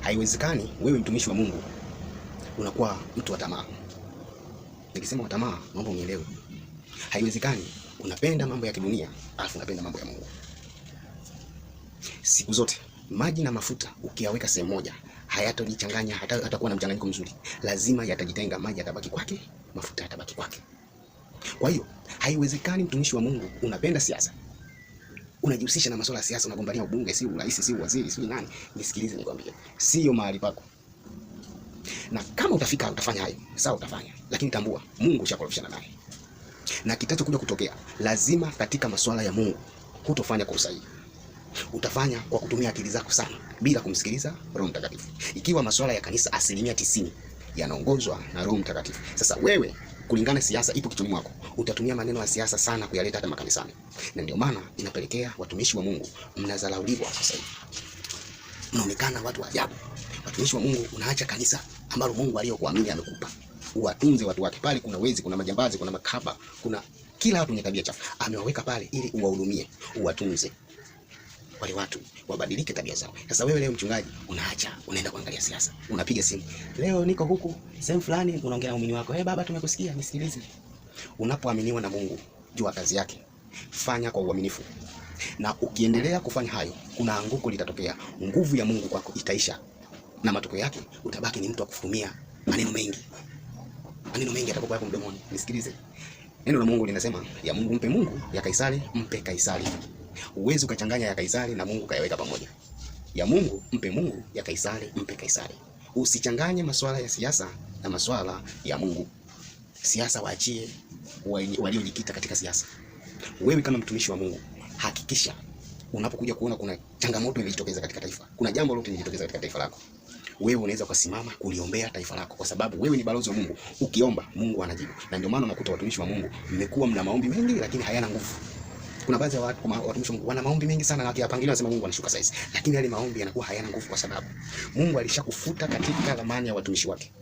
Haiwezekani wewe mtumishi wa Mungu unakuwa mtu wa tamaa. Nikisema wa tamaa, naomba unielewe. Haiwezekani unapenda mambo ya kidunia alafu unapenda mambo ya Mungu. Siku zote maji na mafuta ukiyaweka sehemu moja hayatojichanganya, hatakuwa na mchanganyiko mzuri. Lazima yatajitenga, maji yatabaki kwake, mafuta yatabaki kwake. Kwa hiyo haiwezekani mtumishi wa Mungu unapenda siasa, unajihusisha na masuala ya siasa, unagombania ubunge, si urais, si waziri, si nani. Nisikilize nikwambie, sio mahali pako. Na kama utafanya hayo, sawa, utafanya. Lakini tambua, Mungu ushakorofishana naye. Na kitachokuja kutokea, lazima katika masuala ya Mungu hutofanya kwa usahihi. Utafanya kwa kutumia akili zako sana bila kumsikiliza Roho Mtakatifu. Ikiwa masuala ya kanisa 90% yanaongozwa na Roho Mtakatifu. Sasa wewe kulingana siasa ipo kichwani mwako, utatumia maneno ya siasa sana kuyaleta hata makanisani. Na ndio maana inapelekea watumishi wa Mungu mnadharauliwa sasa hivi. Mnaonekana watu wa ajabu. Watumishi wa Mungu, unaacha kanisa ambalo Mungu aliyokuamini amekupa. Uwatunze watu wake. Pale kuna wezi, kuna majambazi, kuna makaba, kuna kila watu wenye tabia chafu. Amewaweka pale ili uwahudumie, uwatunze. Wale watu wabadilike tabia zao. Sasa wewe leo mchungaji unaacha, unaenda kuangalia siasa. Unapiga simu. Leo niko huku sehemu fulani, unaongea na muumini wako. Baba tumekusikia, nisikilize. Unapoaminiwa na Mungu, jua kazi yake. Fanya kwa uaminifu. Na ukiendelea kufanya hayo, kuna anguko litatokea. Nguvu ya Mungu kwako itaisha. Na matokeo yake utabaki ni mtu wa kufumia maneno mengi. Maneno mengi yatakuwa hapo mdomoni. Nisikilize. Neno la Mungu linasema, ya Mungu mpe Mungu, ya Kaisari mpe Kaisari. Uwezi ukachanganya ya Kaisari na Mungu kayaweka pamoja. Ya Mungu mpe Mungu, ya Kaisari mpe Kaisari. Usichanganye masuala ya siasa na masuala ya Mungu. Siasa waachie waliojikita katika siasa. Wewe kama mtumishi wa Mungu, hakikisha unapokuja kuona kuna changamoto imejitokeza katika taifa, kuna jambo lolote limejitokeza katika taifa lako, wewe unaweza kusimama kuliombea taifa lako, kwa sababu wewe ni balozi wa Mungu. Ukiomba Mungu anajibu. Na ndio maana unakuta watumishi wa Mungu mmekuwa mna maombi mengi lakini hayana nguvu. Kuna baadhi ya watumishi wa Mungu wana maombi mengi sana na wakiyapangilia wanasema Mungu anashuka saizi, lakini yale maombi yanakuwa hayana nguvu, kwa sababu Mungu alishakufuta katika ramani ya watumishi wake.